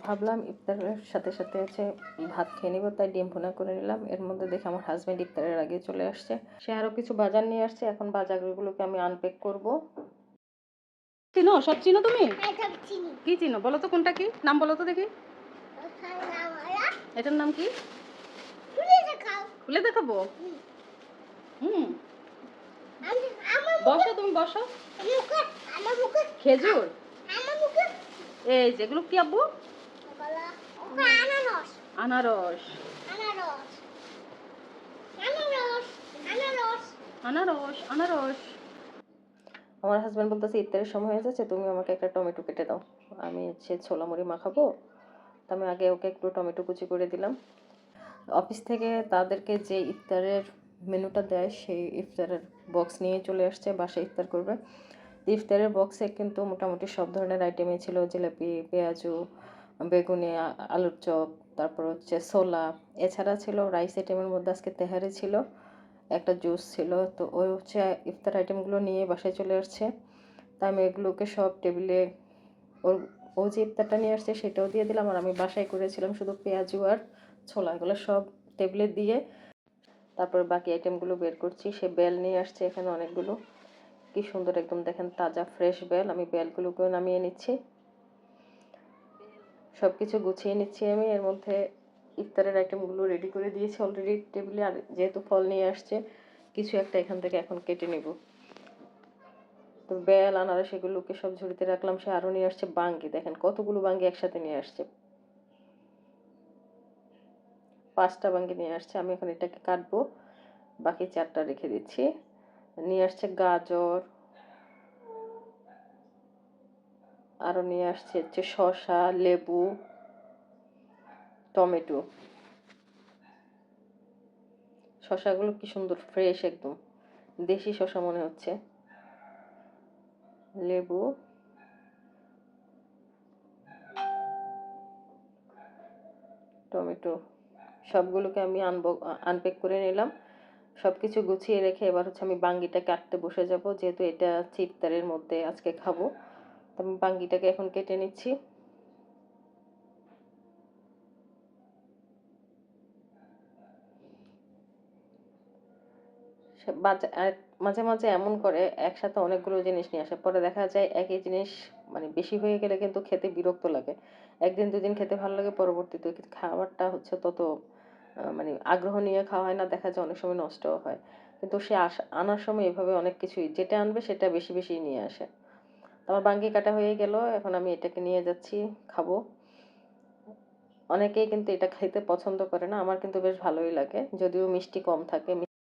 ভাবলাম ইফতারের সাথে সাথে হচ্ছে ভাত খেয়ে নিব, তাই ডিম ভুনা করে নিলাম। এর মধ্যে দেখে আমার হাজব্যান্ড ইফতারের আগে চলে আসছে, সে আরও কিছু বাজার নিয়ে আসছে। এখন বাজারগুলোকে আমি আনপ্যাক করব। চিনো? সব চিনো তুমি? কি চিনো বলো তো, কোনটা কি নাম বলো তো দেখি। এটার নাম কি? খুলে দেখাবো? হুম, বসো তুমি বসো। খেজুর, এই যেগুলো কি আব্বু? আনারস। আনারস আনারস। আমার হাজব্যান্ড বলতেছে ইফতারের সময় হয়ে যাচ্ছে, তুমি আমাকে একটা টমেটো কেটে দাও, আমি হচ্ছে ছোলা মুড়ি মাখাবো। তো আমি আগে ওকে একটু টমেটো কুচি করে দিলাম। অফিস থেকে তাদেরকে যে ইফতারের মেনুটা দেয় সেই ইফতারের বক্স নিয়ে চলে আসছে, বাসায় ইফতার করবে। ইফতারের বক্সে কিন্তু মোটামুটি সব ধরনের আইটেমই ছিল, জিলাপি, পেঁয়াজু, বেগুনি, আলুর চপ, তারপর হচ্ছে ছোলা। এছাড়া ছিল রাইস আইটেমের মধ্যে আজকে তেহারি ছিল, একটা জুস ছিল। তো ওই হচ্ছে ইফতার আইটেমগুলো নিয়ে বাসায় চলে আসছে। তাই আমি এগুলোকে সব টেবিলে, ওর ও যে ইফতারটা নিয়ে আসছে সেটাও দিয়ে দিলাম। আর আমি বাসায় করেছিলাম শুধু পেঁয়াজু আর ছোলা, এগুলো সব টেবিলে দিয়ে তারপর বাকি আইটেমগুলো বের করছি। সে বেল নিয়ে আসছে এখানে অনেকগুলো, কি সুন্দর একদম দেখেন, তাজা ফ্রেশ বেল। আমি বেলগুলোকেও নামিয়ে নিচ্ছি, সব কিছু গুছিয়ে নিচ্ছি আমি। এর মধ্যে ইফতারের আইটেমগুলো রেডি করে দিয়েছি অলরেডি টেবিলে। আর যেহেতু ফল নিয়ে আসছে, কিছু একটা এখান থেকে এখন কেটে নেব। তো বেল, আনারস এগুলোকে সব ঝুড়িতে রাখলাম। সে আরও নিয়ে আসছে বাঙ্গি, দেখেন কতগুলো বাঙ্গি একসাথে নিয়ে আসছে, 5টা বাঙ্গি নিয়ে আসছে। আমি এখন এটাকে কাটবো, বাকি 4টা রেখে দিচ্ছি। নিয়ে আসছে গাজর, আরও নিয়ে আসছে হচ্ছে শসা, লেবু, টমেটো। শসাগুলো কি সুন্দর ফ্রেশ, একদম দেশি শসা মনে হচ্ছে। লেবু, টমেটো, সবগুলোকে আমি আনপ্যাক করে নিলাম। সব কিছু গুছিয়ে রেখে এবার হচ্ছে আমি বাঙ্গিটা কাটতে বসে যাব, যেহেতু এটা ইফতারের মধ্যে আজকে খাবো। তো আমি বাঙ্গিটাকে এখন কেটে নিচ্ছি। মাঝে মাঝে এমন করে একসাথে অনেকগুলো জিনিস নিয়ে আসে, পরে দেখা যায় একই জিনিস মানে বেশি হয়ে গেলে কিন্তু খেতে বিরক্ত লাগে। একদিন দুদিন খেতে ভালো লাগে, পরবর্তীতে কিন্তু খাবারটা হচ্ছে তত মানে আগ্রহ নিয়ে খাওয়া হয় না, দেখা যায় অনেক সময় নষ্টও হয়। কিন্তু সে আনার সময় এভাবে অনেক কিছুই যেটা আনবে সেটা বেশি বেশি নিয়ে আসে। আমার বাঙ্গি কাটা হয়ে গেল, এখন আমি এটাকে নিয়ে যাচ্ছি খাবো। অনেকেই কিন্তু এটা খেতে পছন্দ করে না, আমার কিন্তু বেশ ভালোই লাগে, যদিও মিষ্টি কম থাকে।